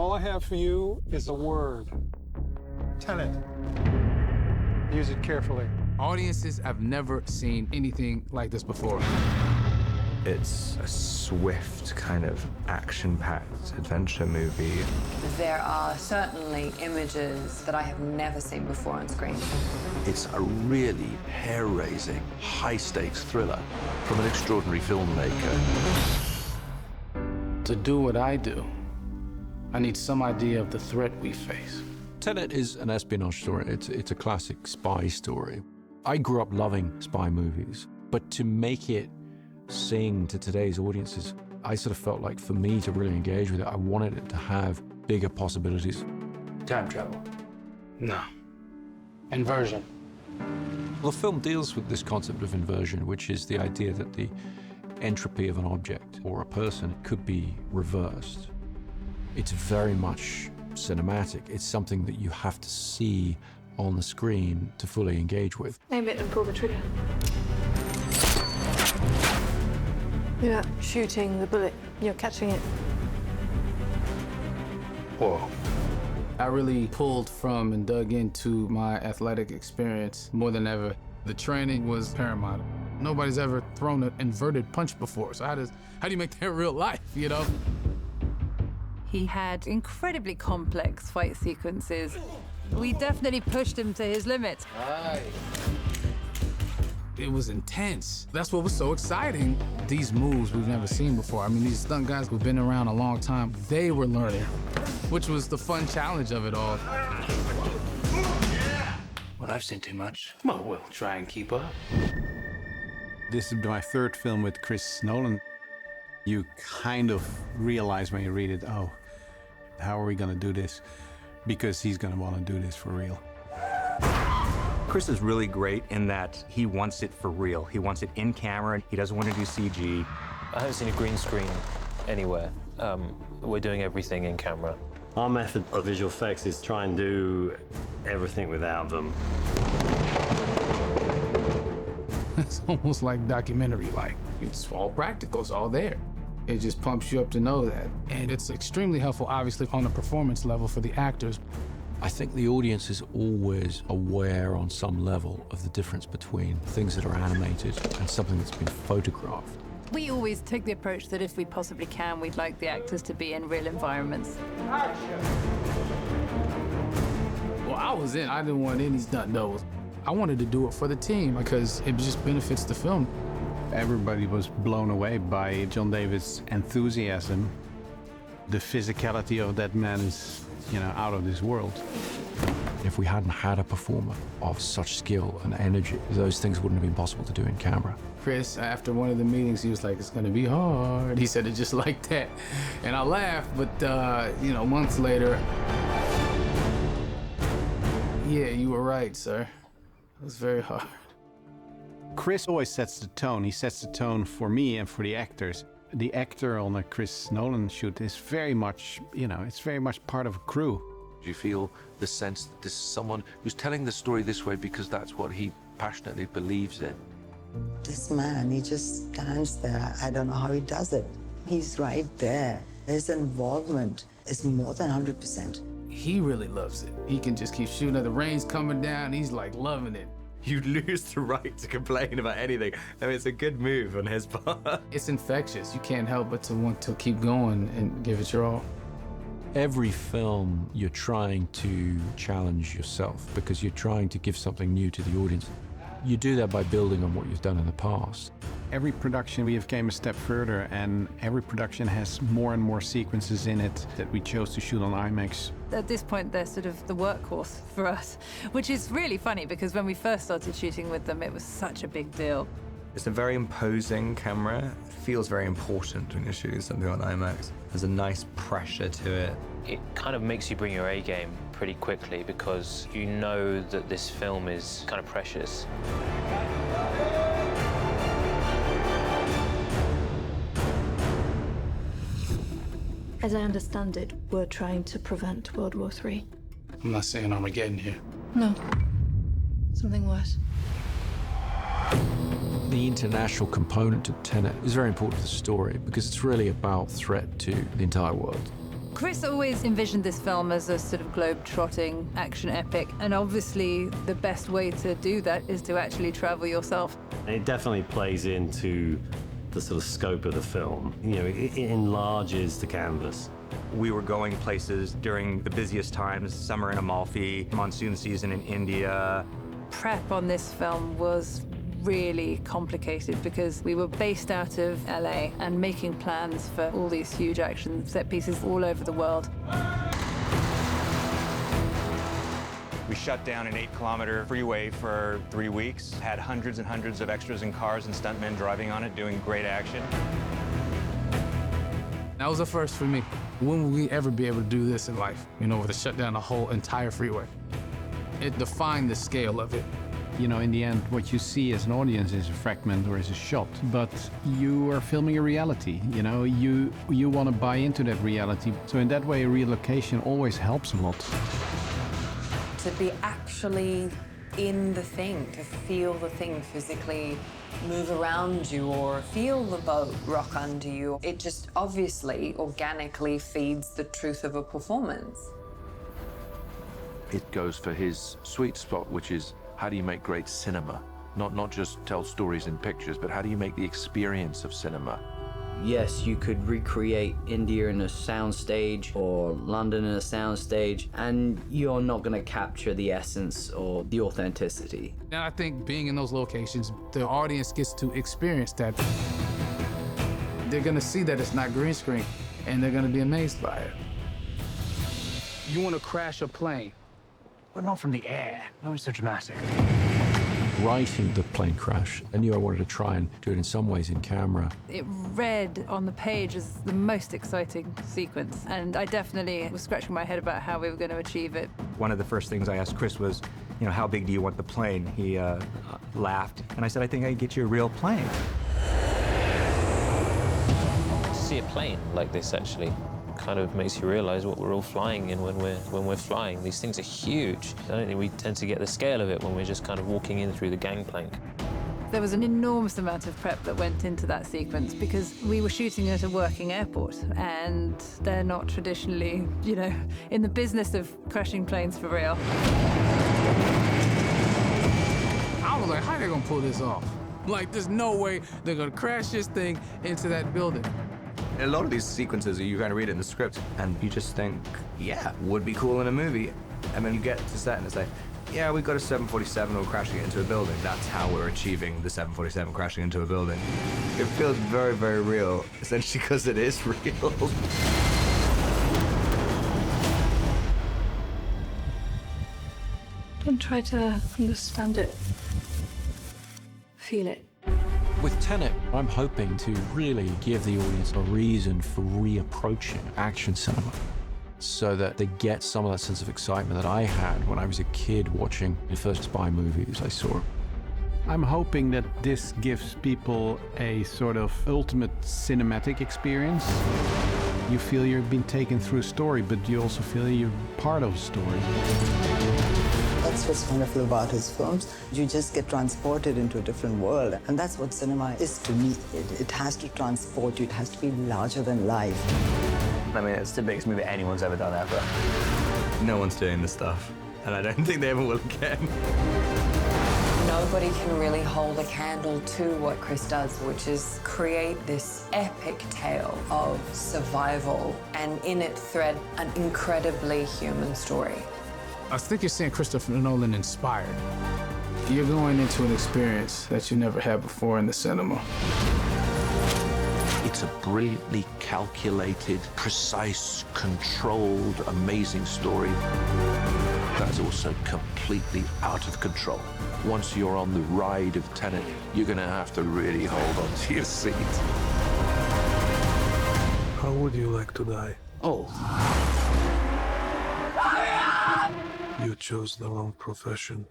All I have for you is a word. Tenet. Use it carefully. Audiences have never seen anything like this before. It's a swift, kind of action-packed adventure movie. There are certainly images that I have never seen before on screen. It's a really hair-raising, high-stakes thriller from an extraordinary filmmaker. To do what I do, I need some idea of the threat we face. Tenet is an espionage story. It's a classic spy story. I grew up loving spy movies, but to make it sing to today's audiences, I sort of felt like for me to really engage with it, I wanted it to have bigger possibilities. Time travel? No. Inversion? Well, the film deals with this concept of inversion, which is the idea that the entropy of an object or a person could be reversed. It's very much cinematic. It's something that you have to see on the screen to fully engage with. Aim it and pull the trigger. You're not shooting the bullet, you're catching it. Whoa. I really pulled from and dug into my athletic experience more than ever. The training was paramount. Nobody's ever thrown an inverted punch before, so how do you make that real life, you know? He had incredibly complex fight sequences. We definitely pushed him to his limits. Right. It was intense. That's what was so exciting. These moves we've never seen before. I mean, these stunt guys who've been around a long time, they were learning, which was the fun challenge of it all. Well, I've seen too much. Well, we'll try and keep up. This is my third film with Chris Nolan. You kind of realize when you read it, oh, how are we gonna do this? Because he's gonna wanna do this for real. Chris is really great in that he wants it for real. He wants it in camera. He doesn't want to do CG. I haven't seen a green screen anywhere. We're doing everything in camera. Our method of visual effects is try and do everything without them. It's almost like documentary-like. It's all practical, it's all there. It just pumps you up to know that. And it's extremely helpful, obviously, on a performance level for the actors. I think the audience is always aware on some level of the difference between things that are animated and something that's been photographed. We always take the approach that if we possibly can, we'd like the actors to be in real environments. Well, I was in. I didn't want any stunt doubles. I wanted to do it for the team because it just benefits the film. Everybody was blown away by John David's enthusiasm. The physicality of that man is, out of this world. If we hadn't had a performer of such skill and energy, those things wouldn't have been possible to do in camera. Chris, after one of the meetings, he was like, it's gonna be hard. He said it just like that. And I laughed, but months later, yeah, you were right, sir. It was very hard. Chris always sets the tone. He sets the tone for me and for the actors. The actor on a Chris Nolan shoot is very much, it's very much part of a crew. Do you feel the sense that this is someone who's telling the story this way because that's what he passionately believes in? This man, he just stands there. I don't know how he does it. He's right there. His involvement is more than 100%. He really loves it. He can just keep shooting. The rain's coming down. He's like loving it. You lose the right to complain about anything. I mean, it's a good move on his part. It's infectious. You can't help but to want to keep going and give it your all. Every film, you're trying to challenge yourself because you're trying to give something new to the audience. You do that by building on what you've done in the past. Every production we have came a step further, and every production has more and more sequences in it that we chose to shoot on IMAX. At this point, they're sort of the workhorse for us, which is really funny because when we first started shooting with them, it was such a big deal. It's a very imposing camera. It feels very important when you're shooting something on IMAX. There's a nice pressure to it. It kind of makes you bring your A game pretty quickly because you know that this film is kind of precious. As I understand it, we're trying to prevent World War III. I'm not saying Armageddon here. No. Something worse. The international component to Tenet is very important to the story because it's really about threat to the entire world. Chris always envisioned this film as a sort of globe-trotting action epic, and obviously the best way to do that is to actually travel yourself. It definitely plays into the sort of scope of the film. You know, it enlarges the canvas. We were going places during the busiest times, summer in Amalfi, monsoon season in India. Prep on this film was really complicated because we were based out of LA and making plans for all these huge action set pieces all over the world. We shut down an 8-kilometer freeway for 3 weeks, had hundreds and hundreds of extras and cars and stuntmen driving on it, doing great action. That was a first for me. When will we ever be able to do this in life? You know, to shut down a whole entire freeway. It defined the scale of it. You know, in the end, what you see as an audience is a fragment or is a shot, but you are filming a reality. You know, you want to buy into that reality. So in that way, relocation always helps a lot. To be actually in the thing, to feel the thing physically move around you or feel the boat rock under you, it just obviously, organically feeds the truth of a performance. It goes for his sweet spot, which is how do you make great cinema? Not just tell stories in pictures, but how do you make the experience of cinema? Yes, you could recreate India in a soundstage or London in a soundstage, and you're not going to capture the essence or the authenticity. And I think being in those locations, the audience gets to experience that. They're going to see that it's not green screen, and they're going to be amazed by it. You want to crash a plane, but not from the air. No, it's so dramatic. Writing the plane crash, I knew I wanted to try and do it in some ways in camera. It read on the page as the most exciting sequence, and I definitely was scratching my head about how we were going to achieve it. One of the first things I asked Chris was, you know, how big do you want the plane? He laughed, and I said, I think I can get you a real plane. To see a plane like this actually kind of makes you realize what we're all flying in when we're flying. These things are huge. I don't think we tend to get the scale of it when we're just kind of walking in through the gangplank. There was an enormous amount of prep that went into that sequence because we were shooting at a working airport, and they're not traditionally, you know, in the business of crashing planes for real. I was like, how are they gonna pull this off? Like, there's no way they're gonna crash this thing into that building. A lot of these sequences, you kind of read it in the script, and you just think, yeah, would be cool in a movie. And then you get to set and it's like, yeah, we've got a 747, we're crashing it into a building. That's how we're achieving the 747 crashing into a building. It feels very, very real, essentially because it is real. Don't try to understand it. Feel it. With Tenet, I'm hoping to really give the audience a reason for reapproaching action cinema so that they get some of that sense of excitement that I had when I was a kid watching the first spy movies I saw. I'm hoping that this gives people a sort of ultimate cinematic experience. You feel you've been taken through a story, but you also feel you're part of a story. That's what's wonderful about his films. You just get transported into a different world. And that's what cinema is to me. It has to transport you. It has to be larger than life. I mean, it's the biggest movie anyone's ever done ever. No one's doing this stuff, and I don't think they ever will again. Nobody can really hold a candle to what Chris does, which is create this epic tale of survival and in it thread an incredibly human story. I think you're seeing Christopher Nolan inspired. You're going into an experience that you never had before in the cinema. It's a brilliantly calculated, precise, controlled, amazing story that is also completely out of control. Once you're on the ride of Tenet, you're going to have to really hold on to your seat. How would you like to die? Oh. You chose the wrong profession.